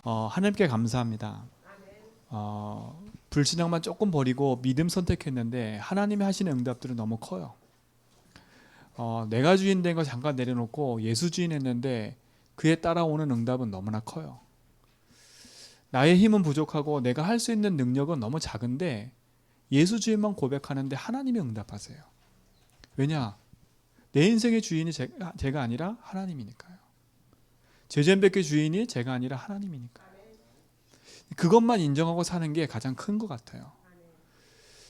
하나님께 감사합니다. 불신앙만 조금 버리고 믿음 선택했는데 하나님이 하시는 응답들은 너무 커요. 내가 주인 된 거 잠깐 내려놓고 예수 주인 했는데 그에 따라오는 응답은 너무나 커요. 나의 힘은 부족하고 내가 할 수 있는 능력은 너무 작은데 예수 주인만 고백하는데 하나님이 응답하세요. 왜냐? 내 인생의 주인이 제가 아니라 하나님이니까요. 제전백의 주인이 제가 아니라 하나님이니까요. 그것만 인정하고 사는 게 가장 큰 것 같아요.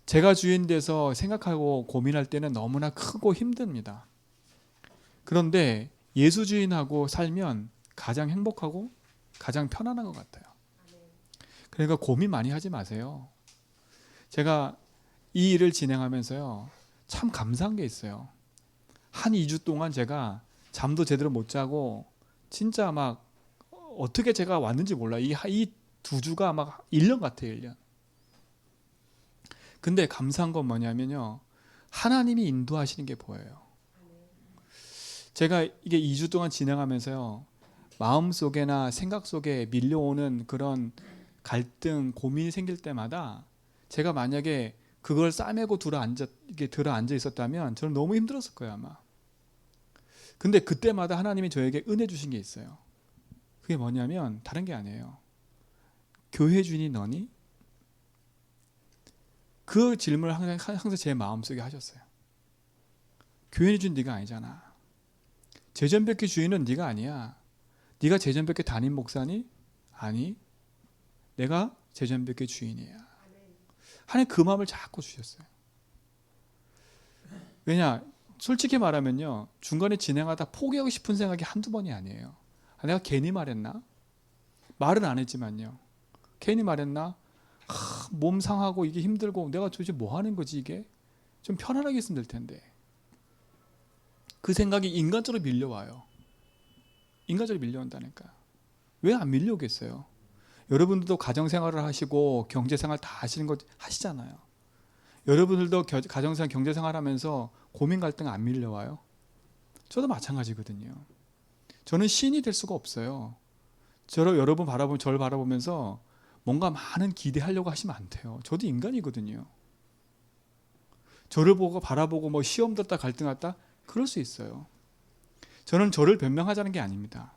제가 주인 돼서 생각하고 고민할 때는 너무나 크고 힘듭니다. 그런데 예수 주인하고 살면 가장 행복하고 가장 편안한 것 같아요. 그러니까 고민 많이 하지 마세요. 제가 이 일을 진행하면서요, 참 감사한 게 있어요. 한 2주 동안 제가 잠도 제대로 못 자고 진짜 막 어떻게 제가 왔는지 몰라요. 이 2주가 막 1년 같아요. 1년. 근데 감사한 건 뭐냐면요, 하나님이 인도하시는 게 보여요. 제가 이게 2주 동안 진행하면서요, 마음속에나 생각 속에 밀려오는 그런 갈등, 고민이 생길 때마다 제가 만약에 그걸 싸매고 들어 앉아 있었다면 저는 너무 힘들었을 거예요, 아마. 근데 그때마다 하나님이 저에게 은혜 주신 게 있어요. 그게 뭐냐면 다른 게 아니에요. 교회 주인이 너니? 그 질문을 항상 제 마음속에 하셨어요. 교회 주인 네가 아니잖아. 제전백회 주인은 네가 아니야. 네가 제전백회 담임 목사니? 아니, 내가 제전백회 주인이야. 하나님 그 마음을 자꾸 주셨어요. 왜냐? 솔직히 말하면요, 중간에 진행하다 포기하고 싶은 생각이 한두 번이 아니에요. 내가 괜히 말했나? 말은 안 했지만요, 괜히 말했나? 몸 상하고 이게 힘들고 내가 도대체 뭐 하는 거지 이게? 좀 편안하게 있으면 될 텐데. 그 생각이 인간적으로 밀려와요. 인간적으로 밀려온다니까. 왜 안 밀려오겠어요? 여러분들도 가정생활을 하시고 경제생활 다 하시는 거 하시잖아요. 여러분들도 가정생활 경제생활 하면서 고민 갈등 안 밀려와요? 저도 마찬가지거든요. 저는 신이 될 수가 없어요. 여러분 저를 바라보면서 뭔가 많은 기대하려고 하시면 안 돼요. 저도 인간이거든요. 저를 보고 바라보고 뭐 시험 들었다 갈등했다 그럴 수 있어요. 저는 저를 변명하자는 게 아닙니다.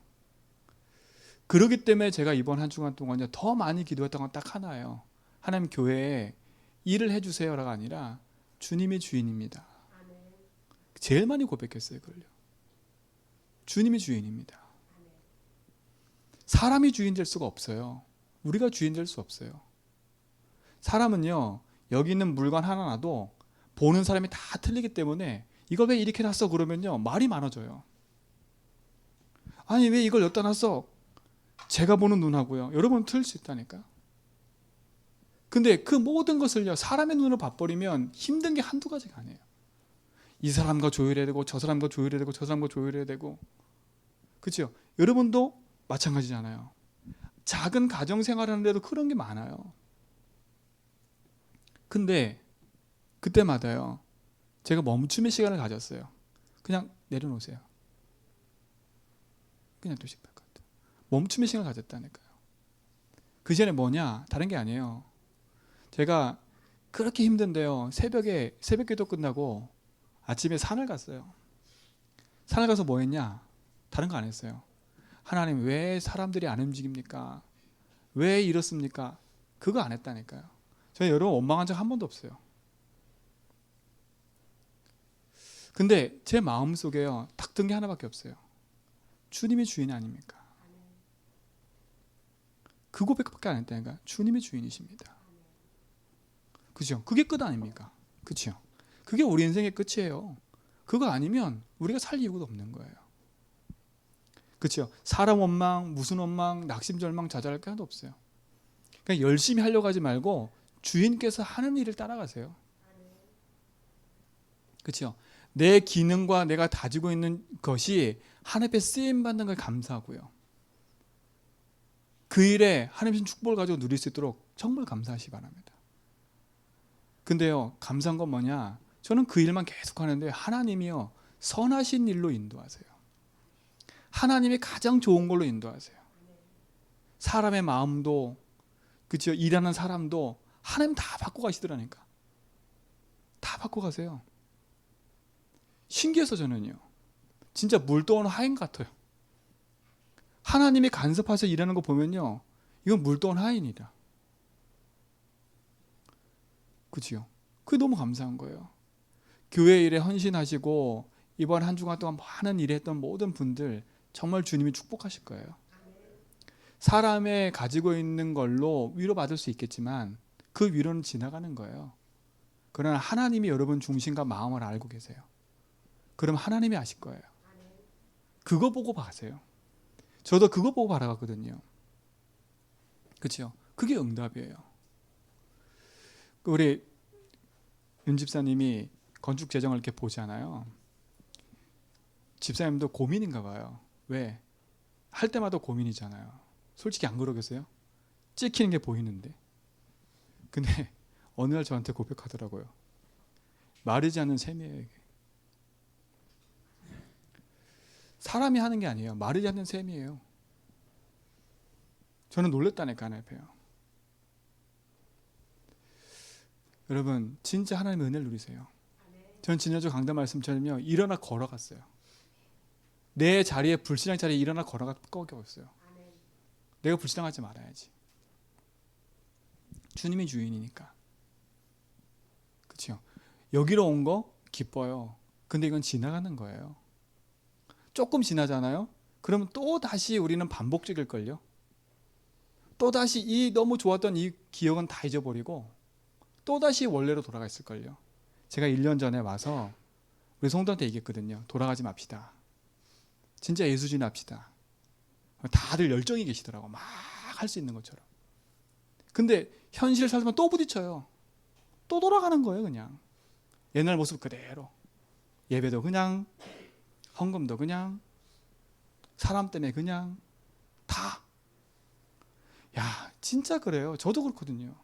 그렇기 때문에 제가 이번 한 주간 동안요, 더 많이 기도했던 건 딱 하나예요. 하나님 교회에 일을 해주세요가 아니라 주님이 주인입니다. 제일 많이 고백했어요. 그걸요. 주님이 주인입니다. 사람이 주인 될 수가 없어요. 우리가 주인 될 수 없어요. 사람은요, 여기 있는 물건 하나 놔도 보는 사람이 다 틀리기 때문에 이거 왜 이렇게 놨어? 그러면요, 말이 많아져요. 아니 왜 이걸 여기다 놨어? 제가 보는 눈하고요, 여러분 틀릴 수 있다니까. 근데 그 모든 것을요, 사람의 눈으로 봐버리면 힘든 게 한두 가지가 아니에요. 이 사람과 조율해야 되고 저 사람과 조율해야 되고 저 사람과 조율해야 되고. 그렇죠? 여러분도 마찬가지잖아요. 작은 가정생활 하는데도 그런 게 많아요. 근데 그때마다요, 제가 멈춤의 시간을 가졌어요. 그냥 내려놓으세요. 그냥 두시면 될 것 같아요. 멈춤의 시간을 가졌다니까요. 그 전에 뭐냐? 다른 게 아니에요. 제가 그렇게 힘든데요, 새벽 기도 끝나고 아침에 산을 갔어요. 산을 가서 뭐 했냐? 다른 거 안 했어요. 하나님 왜 사람들이 안 움직입니까? 왜 이렇습니까? 그거 안 했다니까요. 저는 여러분 원망한 적 한 번도 없어요. 근데 제 마음속에요, 딱 든 게 하나밖에 없어요. 주님이 주인 아닙니까? 그 고백밖에 안 했다니까. 주님이 주인이십니다. 그죠? 그게 끝 아닙니까? 그죠? 그게 우리 인생의 끝이에요. 그거 아니면 우리가 살 이유가 없는 거예요. 그렇죠? 사람 원망, 무슨 원망, 낙심절망, 좌절할 게 하나도 없어요. 그러니까 열심히 하려고 하지 말고 주인께서 하는 일을 따라가세요. 그렇죠? 내 기능과 내가 가지고 있는 것이 하나님 앞에 쓰임 받는 걸 감사하고요, 그 일에 하나님의 축복을 가지고 누릴 수 있도록 정말 감사하시기 바랍니다. 근데요, 감사한 건 뭐냐? 저는 그 일만 계속 하는데 하나님이요, 선하신 일로 인도하세요. 하나님이 가장 좋은 걸로 인도하세요. 사람의 마음도, 그렇죠, 일하는 사람도 하나님 다 바꿔 가시더라니까. 다 바꿔 가세요. 신기해서 저는요, 진짜 물 떠오는 하인 같아요. 하나님이 간섭하셔서 일하는 거 보면요, 이건 물 떠오는 하인이다. 그치요? 그게 너무 감사한 거예요. 교회 일에 헌신하시고 이번 한 주간 동안 많은 일을 했던 모든 분들 정말 주님이 축복하실 거예요. 사람의 가지고 있는 걸로 위로받을 수 있겠지만 그 위로는 지나가는 거예요. 그러나 하나님이 여러분 중심과 마음을 알고 계세요. 그럼 하나님이 아실 거예요. 그거 보고 봐세요. 저도 그거 보고 바라봤거든요. 그렇죠? 그게 응답이에요. 우리 윤 집사님이 건축 재정을 이렇게 보잖아요. 집사님도 고민인가 봐요. 왜? 할 때마다 고민이잖아요. 솔직히 안 그러겠어요? 찍히는 게 보이는데. 근데 어느 날 저한테 고백하더라고요. 마르지 않는 셈이에요, 이게. 사람이 하는 게 아니에요. 마르지 않는 셈이에요. 저는 놀랬다니까, 하나님께요. 여러분, 진짜 하나님의 은혜를 누리세요. 저는 지난주 강단 말씀처럼요, 일어나 걸어갔어요. 내 자리에, 불신앙 자리에 일어나 걸어갈 거가 없어요. 내가 불신앙하지 말아야지. 주님이 주인이니까. 그렇죠? 여기로 온 거 기뻐요. 근데 이건 지나가는 거예요. 조금 지나잖아요. 그러면 또 다시 우리는 반복적일걸요. 또 다시 이 너무 좋았던 이 기억은 다 잊어버리고 또 다시 원래로 돌아가 있을걸요. 제가 1년 전에 와서 우리 성도한테 얘기했거든요. 돌아가지 맙시다. 진짜 예수주의 합시다. 다들 열정이 계시더라고. 막 할 수 있는 것처럼. 근데 현실을 살면 또 부딪혀요. 또 돌아가는 거예요, 그냥. 옛날 모습 그대로. 예배도 그냥, 헌금도 그냥, 사람 때문에 그냥, 다. 야, 진짜 그래요. 저도 그렇거든요.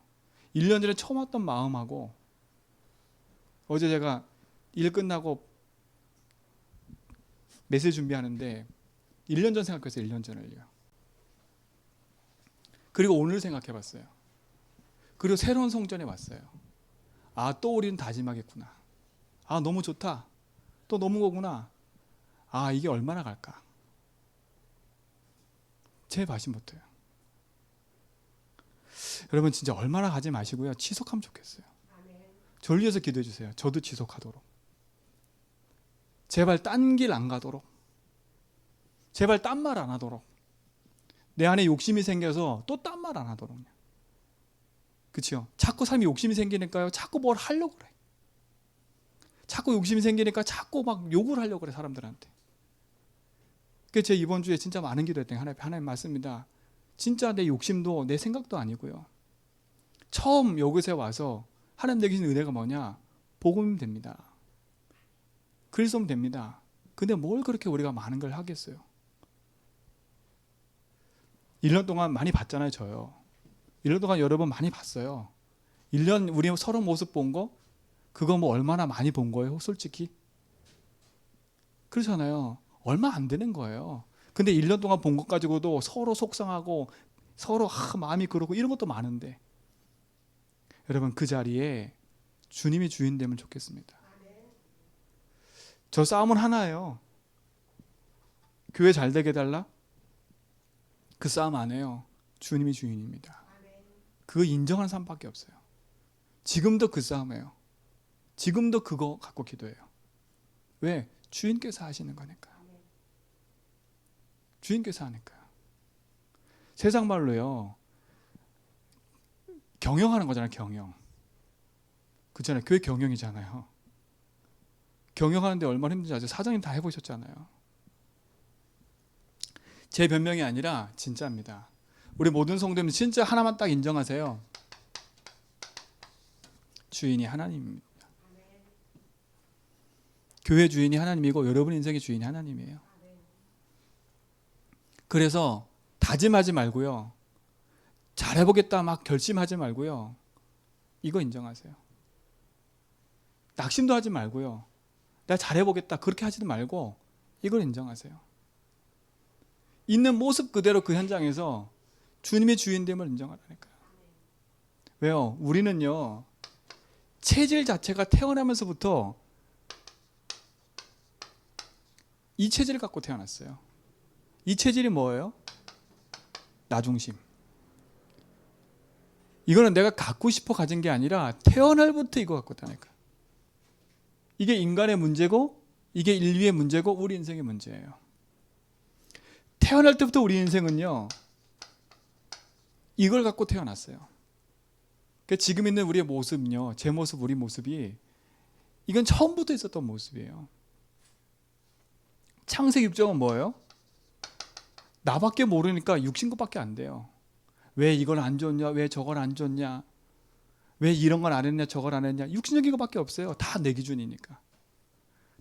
1년 전에 처음 왔던 마음하고, 어제 제가 일 끝나고 메시지 준비하는데, 1년 전 생각했어요, 1년 전을요. 그리고 오늘 생각해 봤어요. 그리고 새로운 성전에 왔어요. 아, 또 우리는 다짐하겠구나. 아, 너무 좋다. 또 너무 거구나. 아, 이게 얼마나 갈까? 제 바심 못해요. 여러분 진짜 얼마나 가지 마시고요. 지속하면 좋겠어요. 저를 위해서 기도해 주세요. 저도 지속하도록. 제발 딴 길 안 가도록. 제발 딴 말 안 하도록. 내 안에 욕심이 생겨서 또 딴 말 안 하도록. 그렇죠? 자꾸 삶이 욕심이 생기니까요. 자꾸 뭘 하려고 그래. 자꾸 욕심이 생기니까 자꾸 막 욕을 하려고 그래, 사람들한테. 그래서 제가 이번 주에 진짜 많은 기도했더니 하나님 맞습니다. 진짜 내 욕심도 내 생각도 아니고요. 처음 여기서 와서 하나님 내게 주신 은혜가 뭐냐? 복음이면 됩니다. 그리스도면 됩니다. 근데 뭘 그렇게 우리가 많은 걸 하겠어요? 1년 동안 많이 봤잖아요, 저요. 1년 동안 여러 번 많이 봤어요. 1년 우리 서로 모습 본 거, 그거 뭐 얼마나 많이 본 거예요, 솔직히? 그렇잖아요. 얼마 안 되는 거예요. 근데 1년 동안 본 것 가지고도 서로 속상하고 서로 마음이 그러고 이런 것도 많은데, 여러분 그 자리에 주님이 주인 되면 좋겠습니다. 저 싸움은 하나예요. 교회 잘 되게 해달라? 그 싸움 안 해요. 주님이 주인입니다. 그거 인정하는 사람밖에 없어요. 지금도 그 싸움이에요. 지금도 그거 갖고 기도해요. 왜? 주인께서 하시는 거니까. 주인께서 하니까. 세상 말로요, 경영하는 거잖아요. 경영. 그렇잖아요. 교회 경영이잖아요. 경영하는데 얼마나 힘든지 아세요? 사장님 다 해보셨잖아요. 제 변명이 아니라 진짜입니다. 우리 모든 성도님 진짜 하나만 딱 인정하세요. 주인이 하나님입니다. 교회 주인이 하나님이고 여러분 인생의 주인이 하나님이에요. 그래서 다짐하지 말고요. 잘해보겠다 막 결심하지 말고요. 이거 인정하세요. 낙심도 하지 말고요. 내가 잘해보겠다 그렇게 하지도 말고 이걸 인정하세요. 있는 모습 그대로 그 현장에서 주님의 주인됨을 인정하라니까요. 왜요? 우리는요, 체질 자체가 태어나면서부터 이 체질을 갖고 태어났어요. 이 체질이 뭐예요? 나 중심. 이거는 내가 갖고 싶어 가진 게 아니라 태어날부터 이거 갖고 있다니까. 이게 인간의 문제고, 이게 인류의 문제고, 우리 인생의 문제예요. 태어날 때부터 우리 인생은요, 이걸 갖고 태어났어요. 그러니까 지금 있는 우리의 모습은요, 제 모습, 우리 모습이 이건 처음부터 있었던 모습이에요. 창세기 6장은 뭐예요? 나밖에 모르니까 육신 것밖에 안 돼요. 왜 이걸 안 줬냐? 왜 저걸 안 줬냐? 왜 이런 건 안 했냐? 저걸 안 했냐? 육신적인 것밖에 없어요. 다 내 기준이니까.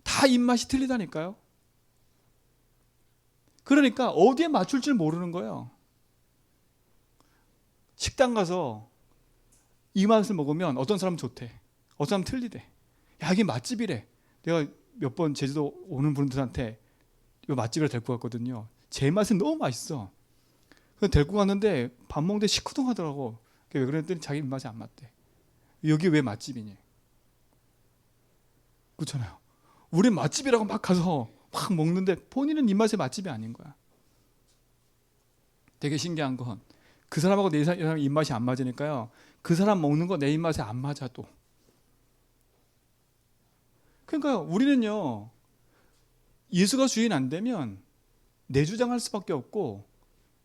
다 입맛이 틀리다니까요. 그러니까 어디에 맞출 줄 모르는 거예요. 식당 가서 이 맛을 먹으면 어떤 사람은 좋대. 어떤 사람은 틀리대. 야, 이게 맛집이래. 내가 몇 번 제주도 오는 분들한테 이 맛집을 데리고 갔거든요. 제 맛은 너무 맛있어. 그래서 데리고 갔는데 밥 먹는데 시큰둥하더라고. 왜 그랬더니 자기 입맛이 안 맞대. 여기 왜 맛집이니? 그렇잖아요. 우리 맛집이라고 막 가서 막 먹는데 본인은 입맛의 맛집이 아닌 거야. 되게 신기한 건 그 사람하고 내 사람 입맛이 안 맞으니까요. 그 사람 먹는 거 내 입맛에 안 맞아 또. 그러니까 우리는요, 예수가 주인 안 되면 내 주장할 수밖에 없고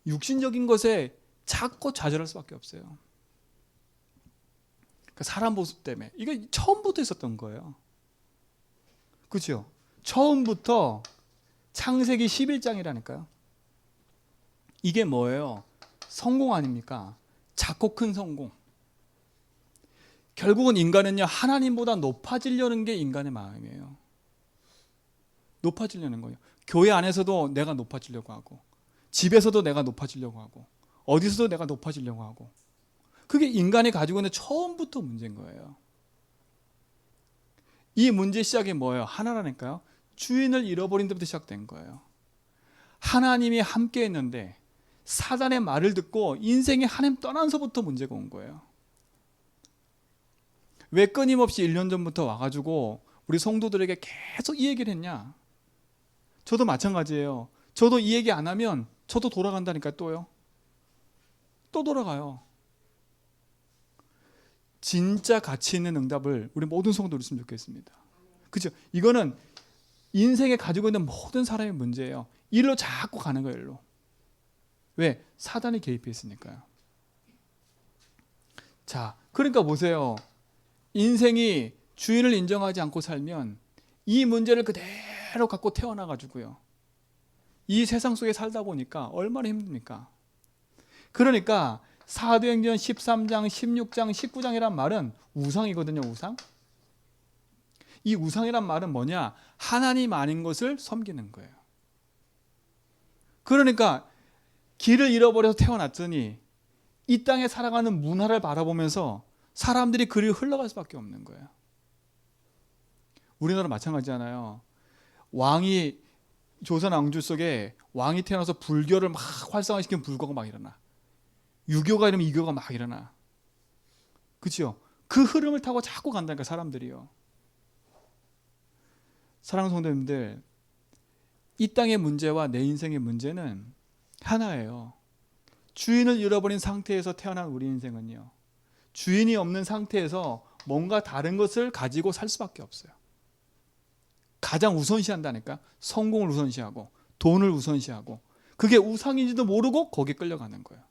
육신적인 것에 자꾸 좌절할 수밖에 없어요. 그러니까 사람 모습 때문에. 이거 처음부터 있었던 거예요. 그렇죠? 처음부터 창세기 11장이라니까요. 이게 뭐예요? 성공 아닙니까? 작고 큰 성공. 결국은 인간은요, 하나님보다 높아지려는 게 인간의 마음이에요. 높아지려는 거예요. 교회 안에서도 내가 높아지려고 하고, 집에서도 내가 높아지려고 하고, 어디서도 내가 높아지려고 하고. 그게 인간이 가지고 있는 처음부터 문제인 거예요. 이 문제의 시작이 뭐예요? 하나라니까요. 주인을 잃어버린 데부터 시작된 거예요. 하나님이 함께 했는데 사단의 말을 듣고 인생이 하나님 떠나서부터 문제가 온 거예요. 왜 끊임없이 1년 전부터 와가지고 우리 성도들에게 계속 이 얘기를 했냐? 저도 마찬가지예요. 저도 이 얘기 안 하면 저도 돌아간다니까 또요. 또 돌아가요. 진짜 가치 있는 응답을 우리 모든 성도들 있으면 좋겠습니다. 그죠? 이거는 인생에 가지고 있는 모든 사람의 문제예요. 일로 자꾸 가는 거예요, 일로. 왜? 사단이 개입해 있으니까요. 자, 그러니까 보세요. 인생이 주인을 인정하지 않고 살면 이 문제를 그대로 갖고 태어나가지고요. 이 세상 속에 살다 보니까 얼마나 힘듭니까? 그러니까 사도행전 13장, 16장, 19장이란 말은 우상이거든요, 우상. 이 우상이란 말은 뭐냐? 하나님 아닌 것을 섬기는 거예요. 그러니까 길을 잃어버려서 태어났더니 이 땅에 살아가는 문화를 바라보면서 사람들이 그리 흘러갈 수밖에 없는 거예요. 우리나라 마찬가지잖아요. 왕이 조선 왕조 속에 왕이 태어나서 불교를 막 활성화시키는 불교가 막 일어나. 유교가 이러면 이교가 막 일어나. 그렇죠? 그 흐름을 타고 자꾸 간다니까 사람들이요. 사랑하는 성도님들, 이 땅의 문제와 내 인생의 문제는 하나예요. 주인을 잃어버린 상태에서 태어난 우리 인생은요, 주인이 없는 상태에서 뭔가 다른 것을 가지고 살 수밖에 없어요. 가장 우선시한다니까. 성공을 우선시하고 돈을 우선시하고, 그게 우상인지도 모르고 거기에 끌려가는 거예요.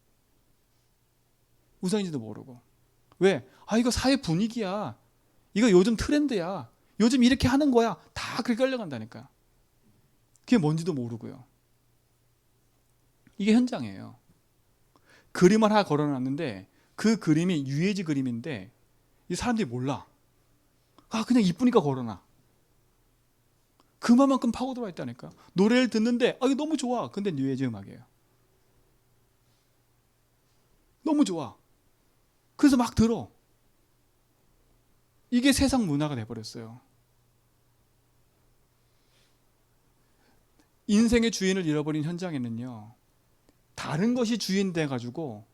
우상인지도 모르고. 왜? 아, 이거 사회 분위기야. 이거 요즘 트렌드야. 요즘 이렇게 하는 거야. 다 그렇게 끌려간다니까. 그게 뭔지도 모르고요. 이게 현장이에요. 그림을 하나 걸어놨는데 그 그림이 유해지 그림인데 이 사람들이 몰라. 아, 그냥 이쁘니까 걸어놔. 그만큼 파고 들어와 있다니까. 노래를 듣는데 아, 이거 너무 좋아. 근데 유해지 음악이에요. 너무 좋아. 그래서 막 들어. 이게 세상 문화가 돼버렸어요. 인생의 주인을 잃어버린 현장에는요, 다른 것이 주인 돼가지고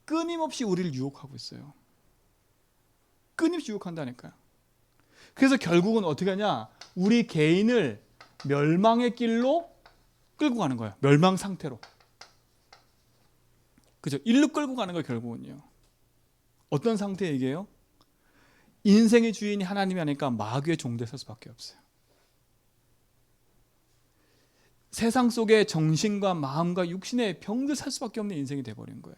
끊임없이 우리를 유혹하고 있어요. 끊임없이 유혹한다니까요. 그래서 결국은 어떻게 하냐? 우리 개인을 멸망의 길로 끌고 가는 거예요. 멸망 상태로. 그죠? 일로 끌고 가는 거예요, 결국은요. 어떤 상태 얘기예요? 인생의 주인이 하나님이 아니니까 마귀의 종될 수밖에 없어요. 세상 속에 정신과 마음과 육신의 병들 살 수밖에 없는 인생이 돼버린 거예요.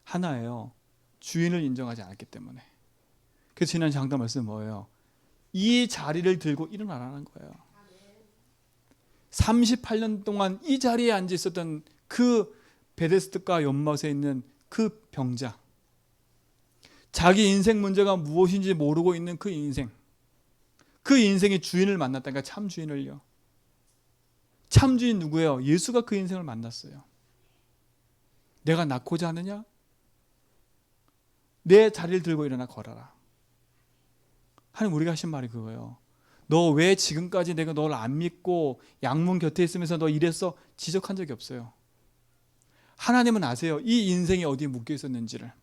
하나예요. 주인을 인정하지 않았기 때문에. 그래서 지난 장단 말씀 뭐예요? 이 자리를 들고 일어나라는 거예요. 38년 동안 이 자리에 앉아 있었던 그 베데스다가 연못에 있는 그 병자, 자기 인생 문제가 무엇인지 모르고 있는 그 인생, 그 인생의 주인을 만났다니까. 참 주인을요. 참 주인 누구예요? 예수가 그 인생을 만났어요. 내가 낳고자 하느냐? 내 자리를 들고 일어나 걸어라. 하나님 우리가 하신 말이 그거예요. 너 왜 지금까지 내가 너를 안 믿고 양문 곁에 있으면서 너 이랬어? 지적한 적이 없어요. 하나님은 아세요. 이 인생이 어디에 묶여 있었는지를.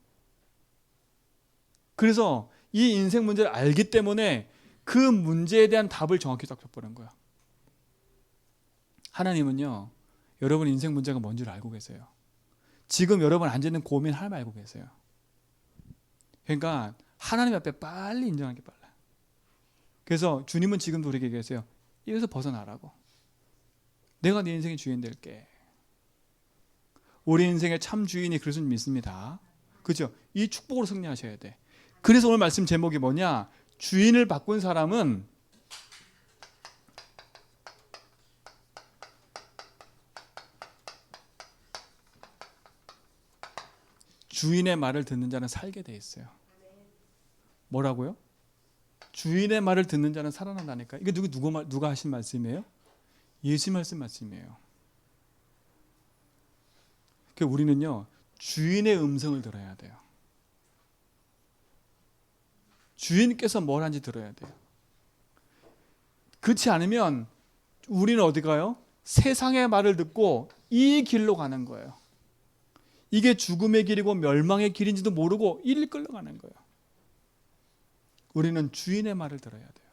그래서 이 인생 문제를 알기 때문에 그 문제에 대한 답을 정확히 딱 줬버린 거야. 하나님은요, 여러분 인생 문제가 뭔지를 알고 계세요. 지금 여러분 앉아 있는 고민 하나님 알고 계세요. 그러니까 하나님 앞에 빨리 인정하기 빨라요. 그래서 주님은 지금도 우리에게 계세요. 이것에서 벗어나라고. 내가 네 인생의 주인 될게. 우리 인생의 참 주인이 그리스도 믿습니다. 그죠? 이 축복으로 승리하셔야 돼. 그래서 오늘 말씀 제목이 뭐냐? 주인을 바꾼 사람은 주인의 말을 듣는 자는 살게 돼 있어요. 뭐라고요? 주인의 말을 듣는 자는 살아난다니까. 이게 누가 하신 말씀이에요? 예수 말씀이에요. 그러니까 우리는요, 주인의 음성을 들어야 돼요. 주인께서 뭘 하는지 들어야 돼요. 그렇지 않으면 우리는 어디 가요? 세상의 말을 듣고 이 길로 가는 거예요. 이게 죽음의 길이고 멸망의 길인지도 모르고 이를 끌려가는 거예요. 우리는 주인의 말을 들어야 돼요.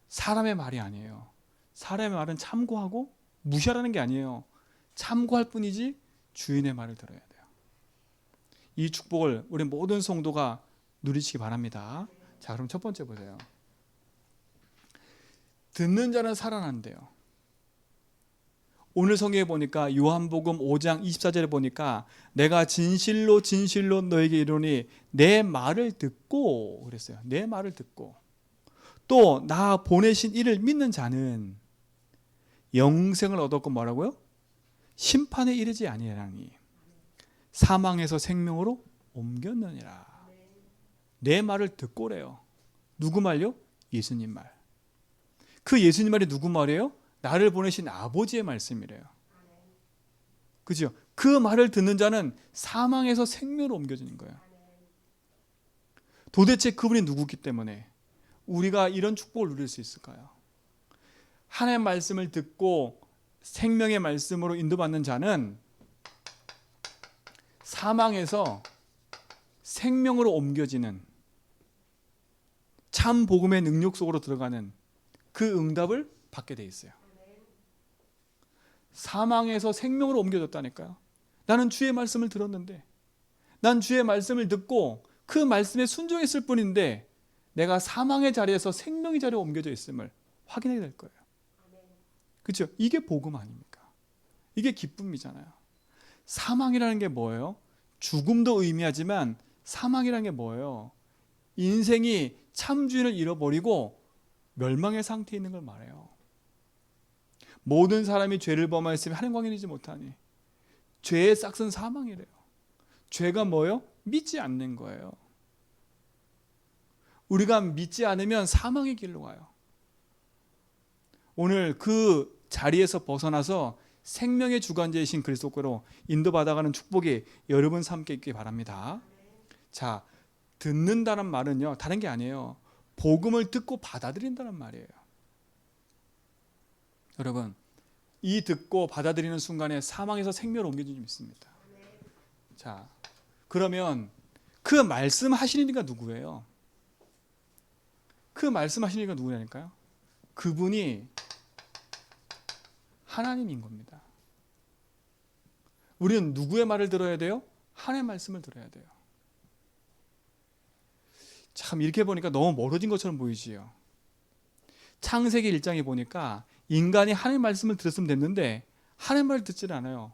사람의 말이 아니에요. 사람의 말은 참고하고 무시하라는 게 아니에요. 참고할 뿐이지 주인의 말을 들어야 돼요. 이 축복을 우리 모든 성도가 누리시기 바랍니다. 자, 그럼 첫 번째 보세요. 듣는 자는 살아난대요. 오늘 성경에 보니까 요한복음 5장 24절에 보니까 내가 진실로 진실로 너에게 이르노니 내 말을 듣고 그랬어요. 내 말을 듣고 또 나 보내신 이를 믿는 자는 영생을 얻었고 뭐라고요? 심판에 이르지 아니하니 사망에서 생명으로 옮겼느니라. 내 말을 듣고래요. 누구 말요? 예수님 말. 그 예수님 말이 누구 말이에요? 나를 보내신 아버지의 말씀이래요. 그죠? 그 말을 듣는 자는 사망에서 생명으로 옮겨지는 거예요. 도대체 그분이 누구기 때문에 우리가 이런 축복을 누릴 수 있을까요? 하나님의 말씀을 듣고 생명의 말씀으로 인도받는 자는 사망에서 생명으로 옮겨지는 참 복음의 능력 속으로 들어가는 그 응답을 받게 돼 있어요. 사망에서 생명으로 옮겨졌다니까요. 나는 주의 말씀을 들었는데, 난 주의 말씀을 듣고 그 말씀에 순종했을 뿐인데 내가 사망의 자리에서 생명의 자리에 옮겨져 있음을 확인하게 될 거예요. 그렇죠? 이게 복음 아닙니까? 이게 기쁨이잖아요. 사망이라는 게 뭐예요? 죽음도 의미하지만 사망이라는 게 뭐예요? 인생이 참 주인을 잃어버리고 멸망의 상태에 있는 걸 말해요. 모든 사람이 죄를 범하였으면 하나님 광해이지 못하니 죄의 싹은 사망이래요. 죄가 뭐예요? 믿지 않는 거예요. 우리가 믿지 않으면 사망의 길로 가요. 오늘 그 자리에서 벗어나서 생명의 주관자이신 그리스도께로 인도받아가는 축복이 여러분 삶께 있기 바랍니다. 자, 듣는다는 말은요, 다른 게 아니에요. 복음을 듣고 받아들인다는 말이에요. 여러분, 이 듣고 받아들이는 순간에 사망에서 생명으로 옮겨진 줄 믿습니다. 자, 그러면 그 말씀하시는 이가 누구예요? 그 말씀하시는 이가 누구냐니까요? 그분이 하나님인 겁니다. 우리는 누구의 말을 들어야 돼요? 하나님의 말씀을 들어야 돼요. 참 이렇게 보니까 너무 멀어진 것처럼 보이지요. 창세기 1장에 보니까 인간이 하나님의 말씀을 들었으면 됐는데 하나님의 말을 듣질 않아요.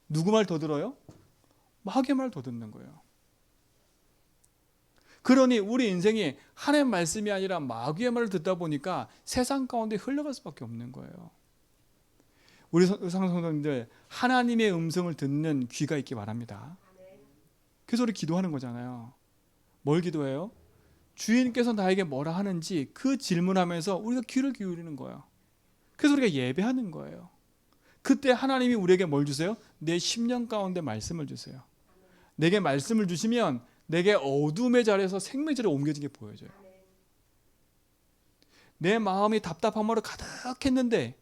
누구 말 더 들어요? 마귀의 말 더 듣는 거예요. 그러니 우리 인생이 하나님의 말씀이 아니라 마귀의 말을 듣다 보니까 세상 가운데 흘러갈 수밖에 없는 거예요. 우리 성도님들 하나님의 음성을 듣는 귀가 있기 바랍니다. 그래서 우리 기도하는 거잖아요. 뭘 기도해요? 주인께서 나에게 뭐라 하는지 그 질문하면서 우리가 귀를 기울이는 거예요. 그래서 우리가 예배하는 거예요. 그때 하나님이 우리에게 뭘 주세요? 내 심령 가운데 말씀을 주세요. 내게 말씀을 주시면 내게 어둠의 자리에서 생명의 자리로 옮겨진 게 보여져요. 내 마음이 답답함으로 가득했는데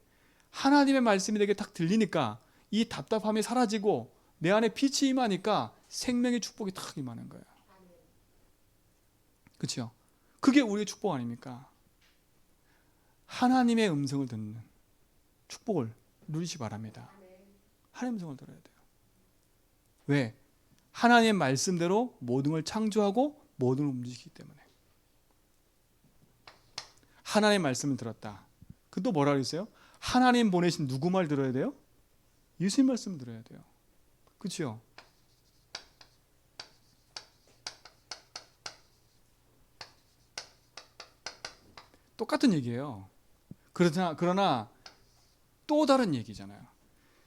하나님의 말씀이 내게 딱 들리니까 이 답답함이 사라지고 내 안에 빛이 임하니까 생명의 축복이 딱 임하는 거예요. 그렇죠? 그게 우리의 축복 아닙니까? 하나님의 음성을 듣는 축복을 누리시 바랍니다. 하나님의 음성을 들어야 돼요. 왜? 하나님의 말씀대로 모든 걸 창조하고 모든 걸 움직이기 때문에. 하나님의 말씀을 들었다. 그 또 뭐라 그랬어요? 하나님 보내신 누구 말 들어야 돼요? 예수님 말씀 들어야 돼요. 그렇죠? 똑같은 얘기예요. 그러나 또 다른 얘기잖아요.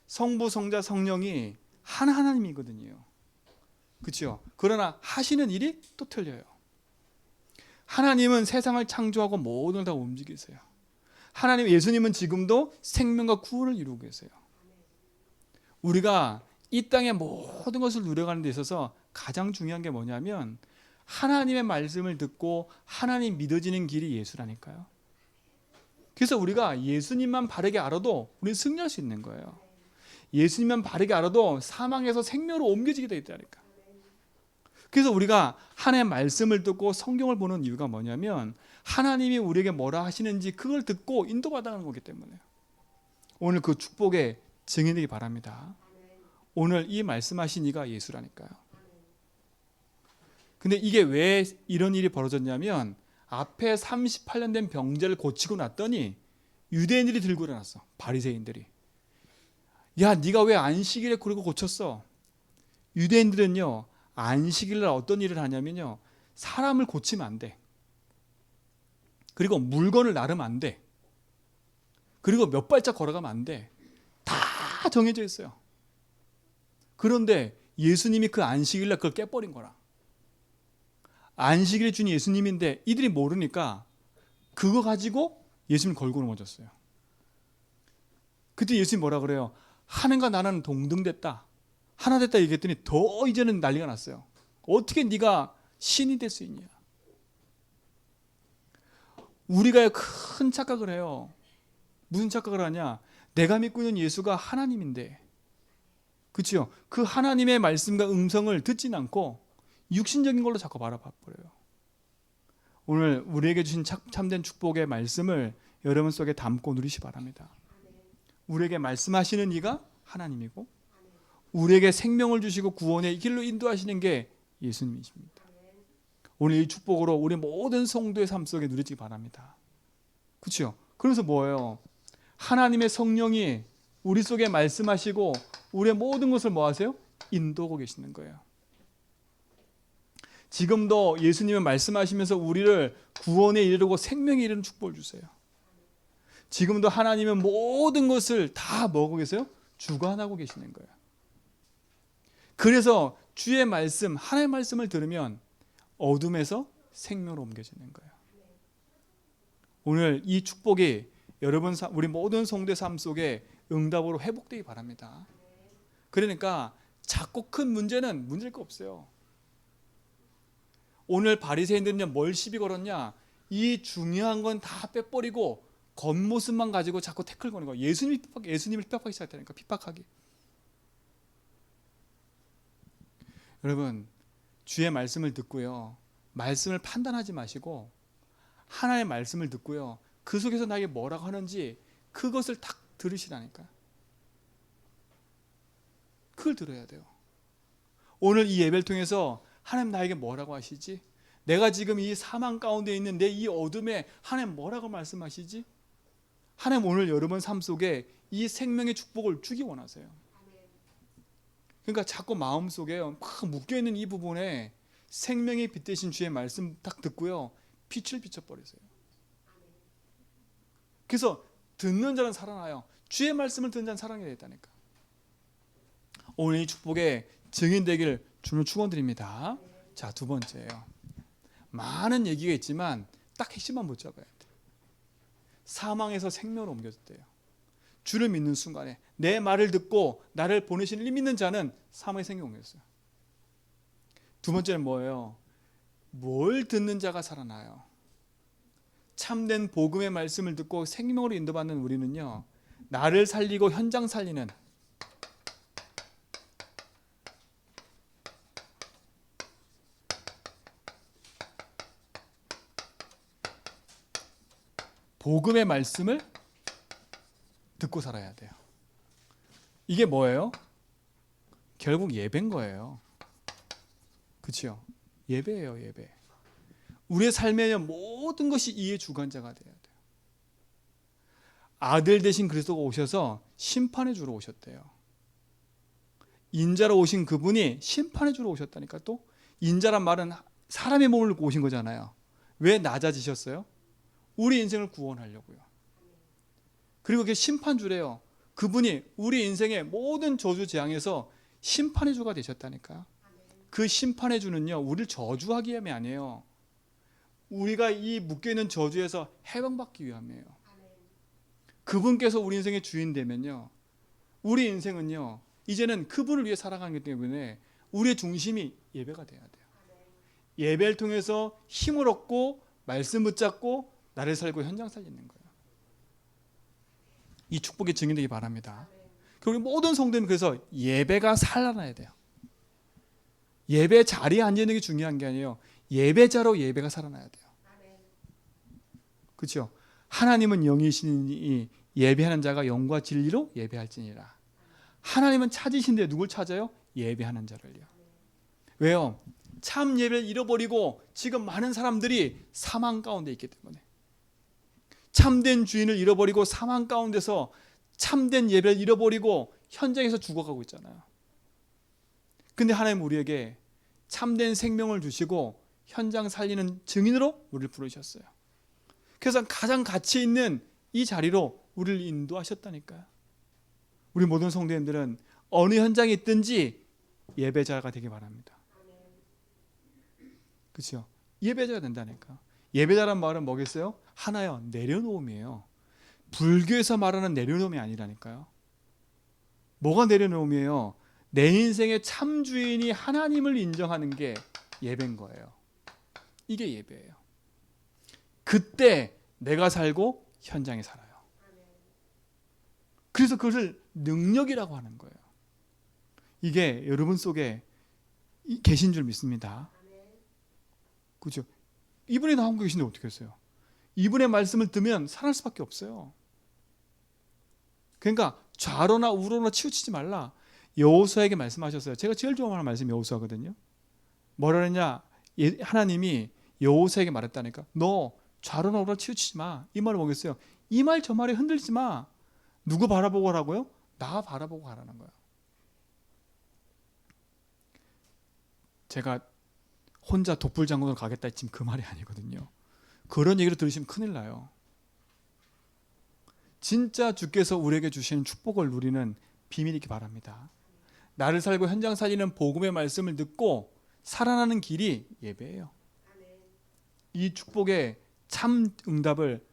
성부, 성자, 성령이 하나님이거든요. 그렇죠? 그러나 하시는 일이 또 틀려요. 하나님은 세상을 창조하고 모든 걸 다 움직이세요. 하나님, 예수님은 지금도 생명과 구원을 이루고 계세요. 우리가 이 땅의 모든 것을 누려가는 데 있어서 가장 중요한 게 뭐냐면 하나님의 말씀을 듣고 하나님 믿어지는 길이 예수라니까요. 그래서 우리가 예수님만 바르게 알아도 우리는 승리할 수 있는 거예요. 예수님만 바르게 알아도 사망에서 생명으로 옮겨지게 되어 있다니까. 그래서 우리가 하나님의 말씀을 듣고 성경을 보는 이유가 뭐냐면 하나님이 우리에게 뭐라 하시는지 그걸 듣고 인도받아가는 거기 때문에요. 오늘 그 축복의 증인되기 바랍니다. 오늘 이 말씀하신 이가 예수라니까요. 근데 이게 왜 이런 일이 벌어졌냐면 앞에 38년 된 병자를 고치고 났더니 유대인들이 들고 일어났어. 바리새인들이. 야, 네가 왜 안식일에 그러고 고쳤어? 유대인들은요, 안식일날 어떤 일을 하냐면요, 사람을 고치면 안 돼. 그리고 물건을 나르면 안 돼. 그리고 몇 발짝 걸어가면 안 돼. 다 정해져 있어요. 그런데 예수님이 그 안식일날 그걸 깨버린 거라. 안식일의 주인 예수님인데 이들이 모르니까 그거 가지고 예수님 걸고 넘어졌어요. 그때 예수님 뭐라 그래요? 하나님과 나는 동등됐다. 하나 됐다 얘기했더니 더 이제는 난리가 났어요. 어떻게 네가 신이 될 수 있냐? 우리가 큰 착각을 해요. 무슨 착각을 하냐? 내가 믿고 있는 예수가 하나님인데, 그렇죠? 그 하나님의 말씀과 음성을 듣진 않고 육신적인 걸로 자꾸 바라봐버려요. 오늘 우리에게 주신 참된 축복의 말씀을 여러분 속에 담고 누리시 바랍니다. 우리에게 말씀하시는 이가 하나님이고 우리에게 생명을 주시고 구원의 길로 인도하시는 게 예수님이십니다. 오늘 이 축복으로 우리 모든 성도의 삶 속에 누리시기 바랍니다. 그렇죠? 그래서 뭐예요? 하나님의 성령이 우리 속에 말씀하시고 우리의 모든 것을 뭐 하세요? 인도하고 계시는 거예요. 지금도 예수님은 말씀하시면서 우리를 구원에 이르고 생명에 이르는 축복을 주세요. 지금도 하나님은 모든 것을 다 뭐하고 계세요? 주관하고 계시는 거예요. 그래서 주의 말씀, 하나님의 말씀을 들으면 어둠에서 생명으로 옮겨지는 거예요. 오늘 이 축복이 여러분, 우리 모든 성도의 삶 속에 응답으로 회복되기 바랍니다. 그러니까 작고 큰 문제는 문제일 거 없어요. 오늘 바리새인들은요 뭘 시비 걸었냐? 이 중요한 건 다 빼버리고 겉모습만 가지고 자꾸 태클 거는 거예요. 예수님을 핍박하기 시작하니까 핍박하기. 여러분, 주의 말씀을 듣고요, 말씀을 판단하지 마시고 하나의 말씀을 듣고요, 그 속에서 나에게 뭐라고 하는지 그것을 딱 들으시라니까요. 그걸 들어야 돼요. 오늘 이 예배를 통해서 하나님 나에게 뭐라고 하시지? 내가 지금 이 사망 가운데 있는 내 이 어둠에 하나님 뭐라고 말씀하시지? 하나님 오늘 여러분 삶 속에 이 생명의 축복을 주기 원하세요. 그러니까 자꾸 마음속에 막 묶여있는 이 부분에 생명의 빛 대신 주의 말씀 딱 듣고요, 빛을 비춰버리세요. 그래서 듣는 자는 살아나요. 주의 말씀을 듣는 자는 살아나게 되었다니까. 오늘 이 축복의 증인 되기를 주는 축원드립니다. 자, 두 번째예요. 많은 얘기가 있지만 딱 핵심만 붙잡아야 돼. 사망에서 생명으로 옮겨졌대요. 주를 믿는 순간에 내 말을 듣고 나를 보내신 이 믿는 자는 사망의 생명으로 옮겨졌어요. 두 번째는 뭐예요? 뭘 듣는 자가 살아나요? 참된 복음의 말씀을 듣고 생명으로 인도받는 우리는요, 나를 살리고 현장 살리는 복음의 말씀을 듣고 살아야 돼요. 이게 뭐예요? 결국 예배인 거예요. 그렇죠? 예배예요, 예배. 우리의 삶의 모든 것이 이의 주관자가 돼야 돼요. 아들 되신 그리스도가 오셔서 심판해 주러 오셨대요. 인자로 오신 그분이 심판해 주러 오셨다니까. 또 인자란 말은 사람의 몸을 입고 오신 거잖아요. 왜 낮아지셨어요? 우리 인생을 구원하려고요. 그리고 그게 심판주래요. 그분이 우리 인생의 모든 저주 재앙에서 심판의 주가 되셨다니까요. 그 심판의 주는요, 우리를 저주하기 위함이 아니에요. 우리가 이 묶여있는 저주에서 해방받기 위함이에요. 그분께서 우리 인생의 주인 되면요, 우리 인생은요, 이제는 그분을 위해 살아가기 때문에 우리의 중심이 예배가 돼야 돼요. 예배를 통해서 힘을 얻고 말씀 붙잡고 나를 살고 현장 살리는 거예요. 이 축복의 증인되기 바랍니다. 우리 모든 성도는 그래서 예배가 살아나야 돼요. 예배 자리에 앉아 있는 게 중요한 게 아니에요. 예배자로 예배가 살아나야 돼요. 그렇죠? 하나님은 영이시니 예배하는 자가 영과 진리로 예배할지니라. 하나님은 찾으신데 누굴 찾아요? 예배하는 자를요. 왜요? 참 예배를 잃어버리고 지금 많은 사람들이 사망 가운데 있기 때문에, 참된 주인을 잃어버리고 사망 가운데서 참된 예배를 잃어버리고 현장에서 죽어가고 있잖아요. 근데 하나님 우리에게 참된 생명을 주시고 현장 살리는 증인으로 우리를 부르셨어요. 그래서 가장 가치 있는 이 자리로 우리를 인도하셨다니까요. 우리 모든 성도님들은 어느 현장에 있든지 예배자가 되기 바랍니다. 그렇죠? 예배자가 된다니까. 예배자란 말은 뭐겠어요? 하나요, 내려놓음이에요. 불교에서 말하는 내려놓음이 아니라니까요. 뭐가 내려놓음이에요? 내 인생의 참 주인이 하나님을 인정하는 게 예배인 거예요. 이게 예배예요. 그때 내가 살고 현장에 살아요. 그래서 그것을 능력이라고 하는 거예요. 이게 여러분 속에 계신 줄 믿습니다. 그렇죠? 이분이 나온 계신데 어떻게 했어요? 이분의 말씀을 듣면 살아날 수밖에 없어요. 그러니까 좌로나 우로나 치우치지 말라. 여호수아에게 말씀하셨어요. 제가 제일 좋아하는 말씀이 여호수아거든요. 뭐라 그랬냐? 하나님이 여호수아에게 말했다니까. 너 좌로나 우로나 치우치지 마. 이 말은 뭐겠어요? 이 말 저 말에 흔들리지 마. 누구 바라보고 하라고요? 나 바라보고 하라는 거예요. 제가 혼자 독불장군으로 가겠다 지금 그 말이 아니거든요. 그런 얘기를 들으시면 큰일 나요. 진짜 주께서 우리에게 주시는 축복을 누리는 비밀이기 바랍니다. 나를 살고 현장 살리는 복음의 말씀을 듣고 살아나는 길이 예배예요. 이 축복의 참 응답을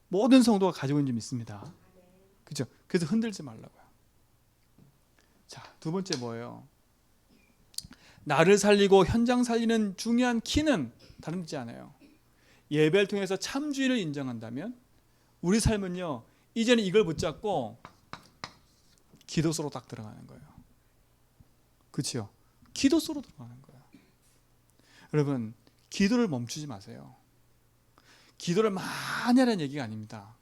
모든 성도가 가지고 있는 줄 믿습니다. 그렇죠? 그래서 흔들지 말라고요. 자, 두 번째 뭐예요? 나를 살리고 현장 살리는 중요한 키는 다른 데지 않아요. 예배를 통해서 참 주인을 인정한다면 우리 삶은요, 이제는 이걸 붙잡고 기도 속으로 딱 들어가는 거예요. 그렇죠? 기도 속으로 들어가는 거예요. 여러분, 기도를 멈추지 마세요. 기도를 많이 하라는 얘기가 아닙니다.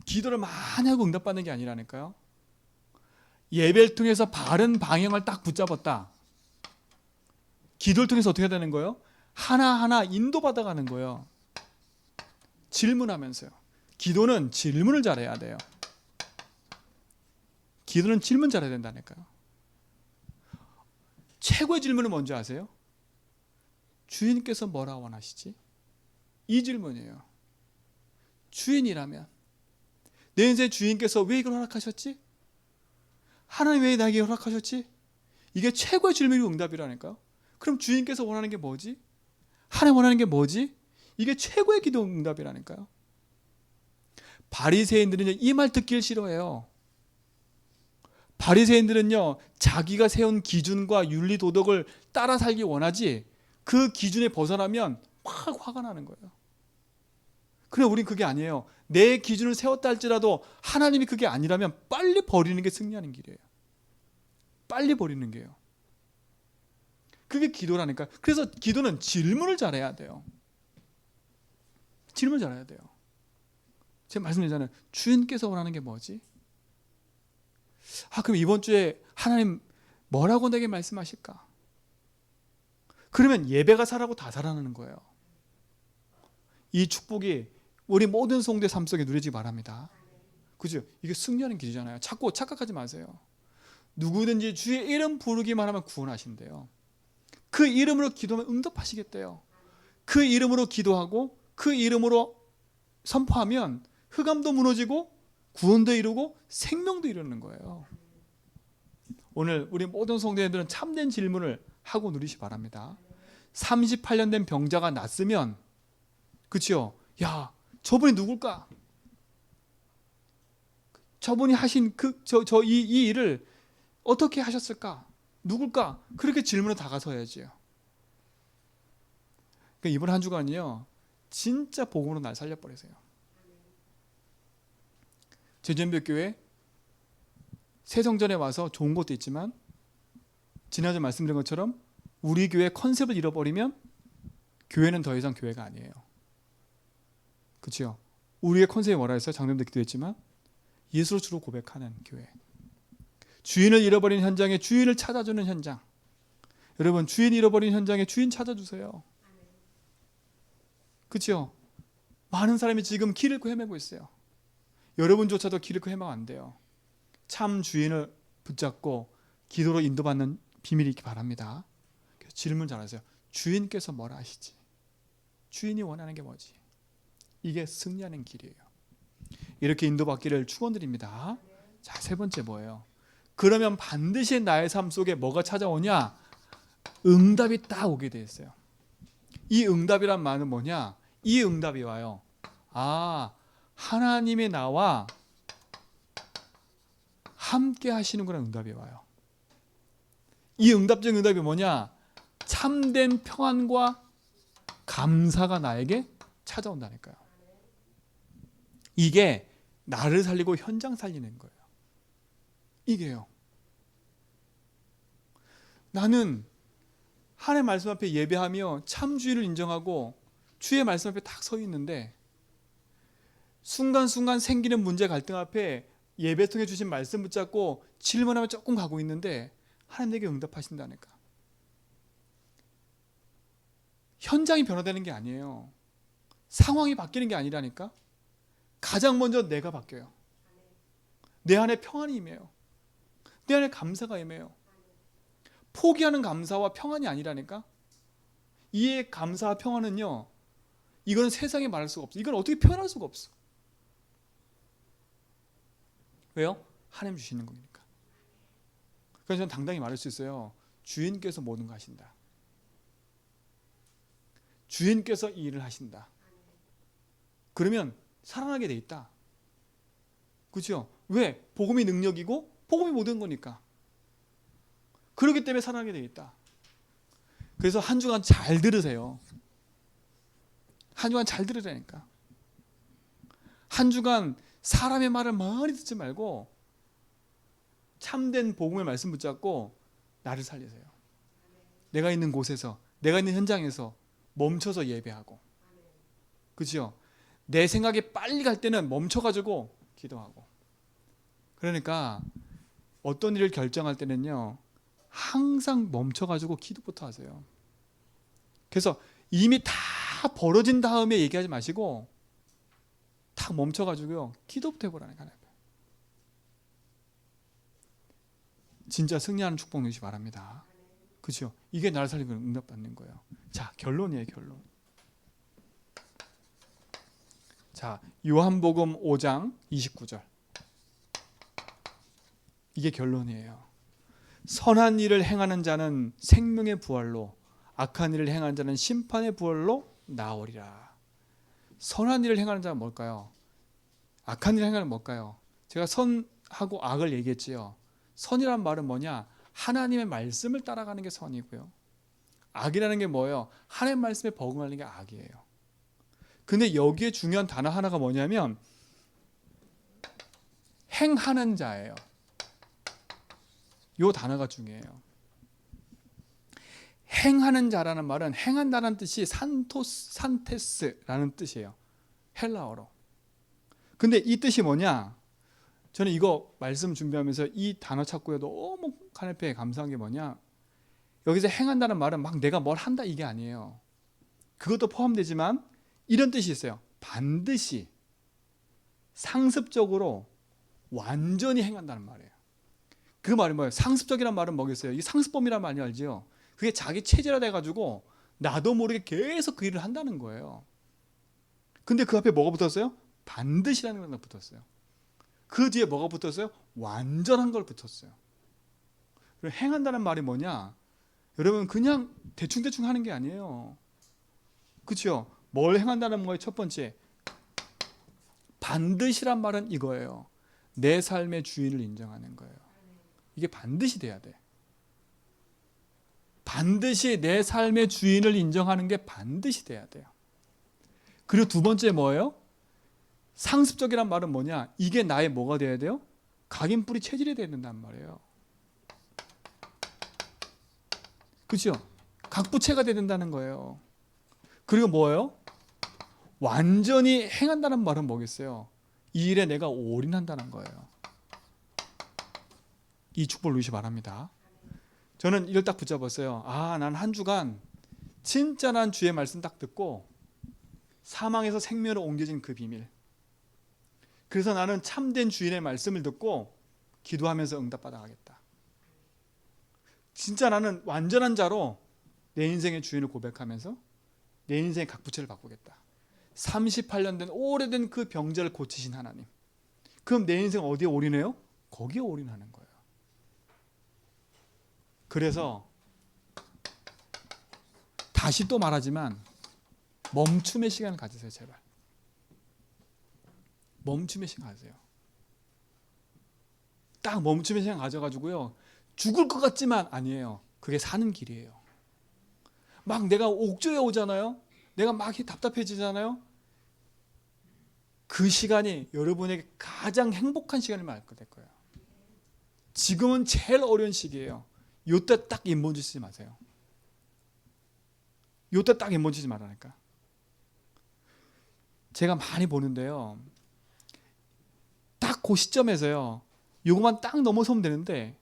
기도를 많이 하고 응답받는 게 아니라니까요. 예배를 통해서 바른 방향을 딱 붙잡았다. 기도를 통해서 어떻게 되는 거예요? 하나하나 인도받아가는 거예요. 질문하면서요. 기도는 질문을 잘해야 돼요. 기도는 질문 잘해야 된다니까요. 최고의 질문은 뭔지 아세요? 주인께서 뭐라 원하시지? 이 질문이에요. 주인이라면 내 인생의 주인께서 왜 이걸 허락하셨지? 하나님 왜 나에게 허락하셨지? 이게 최고의 질문이고 응답이라니까요. 그럼 주인께서 원하는 게 뭐지? 하나님 원하는 게 뭐지? 이게 최고의 기도 응답이라니까요. 바리새인들은요, 이 말 듣기를 싫어해요. 바리새인들은요, 자기가 세운 기준과 윤리 도덕을 따라 살기 원하지, 그 기준에 벗어나면 막 화가 나는 거예요. 그런데 우린 그게 아니에요. 내 기준을 세웠다 할지라도 하나님이 그게 아니라면 빨리 버리는 게 승리하는 길이에요. 빨리 버리는 게요. 그게 기도라니까. 그래서 기도는 질문을 잘해야 돼요. 질문을 잘해야 돼요. 제가 말씀드리잖아요. 주인께서 원하는 게 뭐지? 그럼 이번 주에 하나님 뭐라고 내게 말씀하실까? 그러면 예배가 사라고 다 살아나는 거예요. 이 축복이 우리 모든 성도의 삶 속에 누려지기 바랍니다. 그죠? 이게 승리하는 길이잖아요. 자꾸 착각하지 마세요. 누구든지 주의 이름 부르기만 하면 구원하신대요. 그 이름으로 기도하면 응답하시겠대요. 그 이름으로 기도하고 그 이름으로 선포하면 흑암도 무너지고 구원도 이루고 생명도 이루는 거예요. 오늘 우리 모든 성도님들은 참된 질문을 하고 누리시 바랍니다. 38년 된 병자가 낫으면, 그치요? 야, 저분이 누굴까? 저분이 하신 이 일을 어떻게 하셨을까? 누굴까? 그렇게 질문을 다가서야지요. 그러니까 이번 한 주간이요, 진짜 복음으로 날 살려버리세요. 제전벽교회 새성전에 와서 좋은 것도 있지만, 지난주에 말씀드린 것처럼 우리 교회 컨셉을 잃어버리면 교회는 더 이상 교회가 아니에요. 그렇죠? 우리의 컨셉이 뭐라 했어요? 장로님도 기도했지만 예수로 주로 고백하는 교회. 주인을 잃어버린 현장에 주인을 찾아주는 현장. 여러분, 주인 잃어버린 현장에 주인 찾아주세요. 그렇죠? 많은 사람이 지금 길을 잃고 헤매고 있어요. 여러분조차도 길을 잃고 헤매면 안 돼요. 참 주인을 붙잡고 기도로 인도받는 비밀이 있기 바랍니다. 그래서 질문 잘하세요. 주인께서 뭐라 하시지? 주인이 원하는 게 뭐지? 이게 승리하는 길이에요. 이렇게 인도받기를 축원드립니다. 자, 세 번째 뭐예요? 그러면 반드시 나의 삶 속에 뭐가 찾아오냐? 응답이 딱 오게 돼 있어요. 이 응답이란 말은 뭐냐? 이 응답이 와요. 하나님이 나와 함께 하시는구나. 응답이 와요. 이 응답적인 응답이 뭐냐? 참된 평안과 감사가 나에게 찾아온다니까요. 이게 나를 살리고 현장 살리는 거예요. 이게요. 나는 하나님의 말씀 앞에 예배하며 참 주의를 인정하고 주의 말씀 앞에 딱 서 있는데, 순간순간 생기는 문제 갈등 앞에 예배 통해 주신 말씀 붙잡고 질문하며 조금 가고 있는데 하나님 내게 응답하신다니까. 현장이 변화되는 게 아니에요. 상황이 바뀌는 게 아니라니까. 가장 먼저 내가 바뀌어요. 내 안에 평안이 임해요. 내 안에 감사가 임해요. 포기하는 감사와 평안이 아니라니까. 이의 감사와 평안은요, 이거는 세상에 말할 수가 없어. 이건 어떻게 표현할 수가 없어. 왜요? 하나님 주시는 거니까. 그래서 저는 당당히 말할 수 있어요. 주인께서 모든 거 하신다. 주인께서 이 일을 하신다. 그러면 살아나게 돼 있다. 그렇죠? 왜? 복음이 능력이고 복음이 모든 거니까. 그렇기 때문에 살아나게 돼 있다. 그래서 한 주간 잘 들으세요. 한 주간 잘 들으라니까. 한 주간 사람의 말을 많이 듣지 말고 참된 복음의 말씀 붙잡고 나를 살리세요. 내가 있는 곳에서, 내가 있는 현장에서 멈춰서 예배하고, 그렇죠? 내 생각이 빨리 갈 때는 멈춰가지고 기도하고. 그러니까 어떤 일을 결정할 때는요, 항상 멈춰가지고 기도부터 하세요. 그래서 이미 다 벌어진 다음에 얘기하지 마시고 딱 멈춰가지고요, 기도부터 해보라니까요. 진짜 승리하는 축복 누시기 바랍니다. 그렇죠? 이게 나를 살리면 응답받는 거예요. 자, 결론이에요, 결론. 자, 요한복음 5장 29절. 이게 결론이에요. 선한 일을 행하는 자는 생명의 부활로, 악한 일을 행하는 자는 심판의 부활로 나오리라. 선한 일을 행하는 자는 뭘까요? 악한 일을 행하는 뭘까요? 제가 선하고 악을 얘기했지요. 선이란 말은 뭐냐? 하나님의 말씀을 따라가는 게 선이고요. 악이라는 게 뭐예요? 하나님의 말씀에 버금하는 게 악이에요. 근데 여기에 중요한 단어 하나가 뭐냐면 행하는 자예요. 이 단어가 중요해요. 행하는 자라는 말은, 행한다는 뜻이 산테스라는 뜻이에요. 헬라어로. 근데 이 뜻이 뭐냐? 저는 이거 말씀 준비하면서 이 단어 찾고요, 너무 하나님께 감사한 게 뭐냐? 여기서 행한다는 말은 막 내가 뭘 한다 이게 아니에요. 그것도 포함되지만 이런 뜻이 있어요. 반드시, 상습적으로, 완전히 행한다는 말이에요. 그 말이 뭐예요? 상습적이란 말은 뭐겠어요? 이 상습범이란 말이 알지요? 그게 자기 체질화 돼가지고 나도 모르게 계속 그 일을 한다는 거예요. 근데 그 앞에 뭐가 붙었어요? 반드시라는 게 붙었어요. 그 뒤에 뭐가 붙었어요? 완전한 걸 붙었어요. 그리고 행한다는 말이 뭐냐? 여러분, 그냥 대충대충 하는 게 아니에요. 그렇죠? 뭘 행한다는 거예요? 첫 번째, 반드시란 말은 이거예요. 내 삶의 주인을 인정하는 거예요. 이게 반드시 돼야 돼. 반드시 내 삶의 주인을 인정하는 게 반드시 돼야 돼요. 그리고 두 번째 뭐예요? 상습적이란 말은 뭐냐? 이게 나의 뭐가 돼야 돼요? 각인뿌리 체질이 돼야 된단 말이에요. 그렇죠? 각부체가 돼야 된다는 거예요. 그리고 뭐예요? 완전히 행한다는 말은 뭐겠어요? 이 일에 내가 올인한다는 거예요. 이 축복을 누리시기 바랍니다. 저는 이걸 딱 붙잡았어요. 난 한 주간 진짜 난 주의 말씀 딱 듣고 사망에서 생명으로 옮겨진 그 비밀. 그래서 나는 참된 주인의 말씀을 듣고 기도하면서 응답받아가겠다. 진짜 나는 완전한 자로 내 인생의 주인을 고백하면서 내 인생의 각부채를 바꾸겠다. 38년 된 오래된 그 병자를 고치신 하나님. 그럼 내 인생 어디에 올인해요? 거기에 올인하는 거예요. 그래서 다시 또 말하지만 멈춤의 시간을 가지세요, 제발. 멈춤의 시간 가지세요. 딱 멈춤의 시간 가져가지고요, 죽을 것 같지만 아니에요. 그게 사는 길이에요. 막 내가 옥조에 오잖아요. 내가 막 답답해지잖아요. 그 시간이 여러분에게 가장 행복한 시간을 될 거예요. 지금은 제일 어려운 시기예요. 요때 딱 인본 주시지 마세요. 요때 딱 인본 주시지 말라니까. 제가 많이 보는데요, 딱 그 시점에서요, 요것만 딱 넘어서면 되는데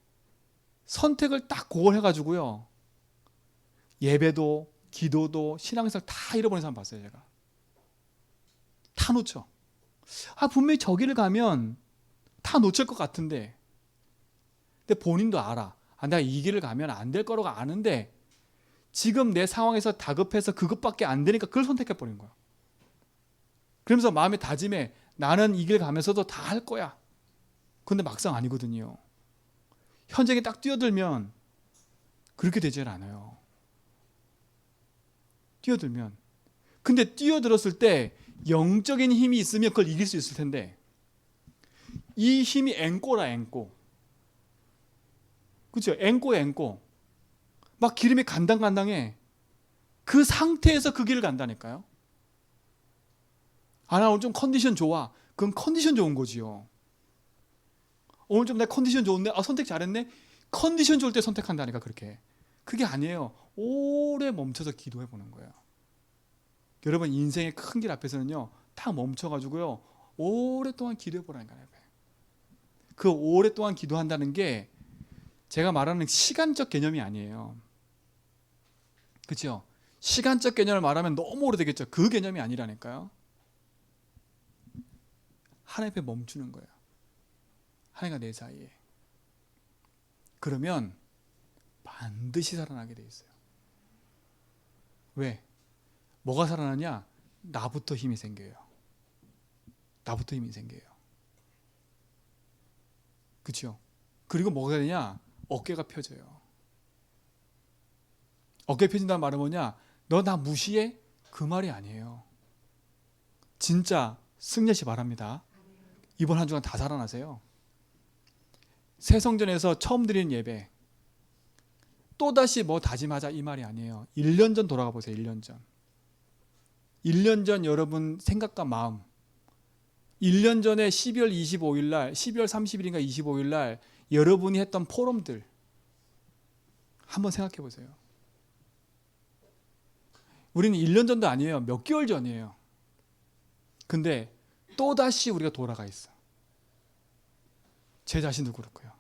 선택을 딱 그걸 해가지고요, 예배도 기도도 신앙생활 다 잃어버린 사람 봤어요. 제가 다 놓쳐. 분명히 저기를 가면 다 놓칠 것 같은데, 근데 본인도 알아. 내가 이 길을 가면 안 될 거라고 아는데 지금 내 상황에서 다급해서 그것밖에 안 되니까 그걸 선택해버린 거야. 그러면서 마음에 다짐해. 나는 이 길 가면서도 다 할 거야. 근데 막상 아니거든요. 현장에 딱 뛰어들면 그렇게 되질 않아요. 뛰어들면. 근데 뛰어들었을 때 영적인 힘이 있으면 그걸 이길 수 있을 텐데, 이 힘이 앵꼬라, 앵꼬. 그렇죠? 앵꼬야, 앵꼬. 막 기름이 간당간당해. 그 상태에서 그 길을 간다니까요. 나 오늘 좀 컨디션 좋아. 그건 컨디션 좋은 거지요. 오늘 좀 내 컨디션 좋은데 선택 잘했네. 컨디션 좋을 때 선택한다니까. 그렇게 그게 아니에요. 오래 멈춰서 기도해 보는 거예요. 여러분 인생의 큰 길 앞에서는요 딱 멈춰가지고요 오랫동안 기도해 보라니까요. 그 오랫동안 기도한다는 게 제가 말하는 시간적 개념이 아니에요. 그렇죠? 시간적 개념을 말하면 너무 오래되겠죠. 그 개념이 아니라니까요. 하나님 앞에 멈추는 거예요. 하나님과 내 사이에. 그러면 반드시 살아나게 돼 있어요. 왜? 뭐가 살아나냐? 나부터 힘이 생겨요. 나부터 힘이 생겨요. 그렇죠? 그리고 뭐가 되냐? 어깨가 펴져요. 어깨 펴진다는 말은 뭐냐? 너 나 무시해? 그 말이 아니에요. 진짜 승려시 바랍니다. 이번 한 주간 다 살아나세요. 새성전에서 처음 드리는 예배 또다시 뭐 다짐하자 이 말이 아니에요. 1년 전 돌아가 보세요. 1년 전. 1년 전 여러분 생각과 마음 1년 전에 12월 25일 날 12월 30일인가 25일 날 여러분이 했던 포럼들 한번 생각해 보세요. 우리는 1년 전도 아니에요. 몇 개월 전이에요. 근데 또다시 우리가 돌아가 있어. 제 자신도 그렇고요.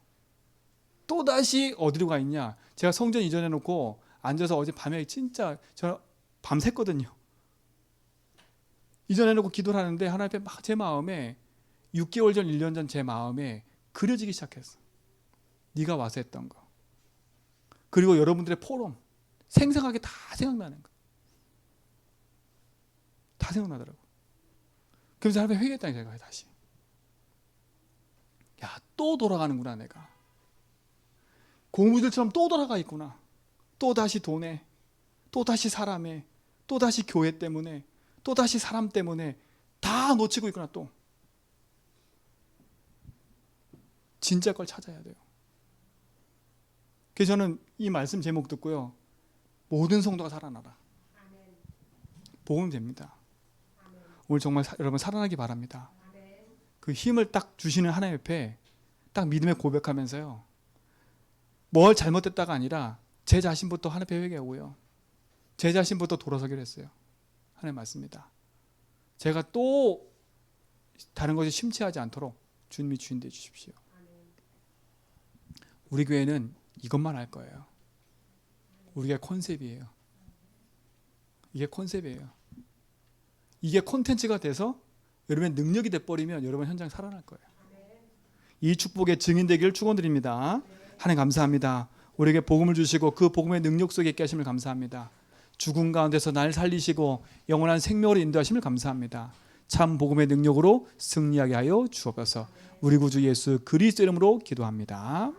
또다시 어디로 가 있냐? 제가 성전 이전해 놓고 앉아서 어제 밤에 진짜 저 밤샜거든요. 이전해 놓고 기도를 하는데 하나님 앞에 막 제 마음에 6개월 전 1년 전 제 마음에 그려지기 시작했어. 네가 와서 했던 거. 그리고 여러분들의 포럼 생생하게 다 생각나는 거. 다 생각나더라고. 그래서 하나님 회개했다니까 제가 다시. 야, 또 돌아가는구나 내가. 고무줄처럼 또 돌아가 있구나. 또 다시 돈에, 또 다시 사람에, 또 다시 교회 때문에, 또 다시 사람 때문에 다 놓치고 있구나 또. 진짜 걸 찾아야 돼요. 그래서 저는 이 말씀 제목 듣고요. 모든 성도가 살아나라. 복음 됩니다. 오늘 정말 여러분 살아나기 바랍니다. 그 힘을 딱 주시는 하나님 옆에 딱 믿음의 고백하면서요. 뭘 잘못했다가 아니라 제 자신부터 하나님 앞에 회개하고요. 제 자신부터 돌아서기로 했어요. 하나님 맞습니다. 제가 또 다른 것이 심취하지 않도록 주님이 주인 되어 주십시오. 우리 교회는 이것만 할 거예요. 우리가 컨셉이에요. 이게 컨셉이에요. 이게 콘텐츠가 돼서 여러분의 능력이 돼버리면 여러분 현장 살아날 거예요. 이 축복의 증인 되기를 축원드립니다. 하나님 감사합니다. 우리에게 복음을 주시고 그 복음의 능력 속에 있게 하심을 감사합니다. 죽음 가운데서 날 살리시고 영원한 생명으로 인도하심을 감사합니다. 참 복음의 능력으로 승리하게 하여 주옵소서. 우리 구주 예수 그리스도 이름으로 기도합니다.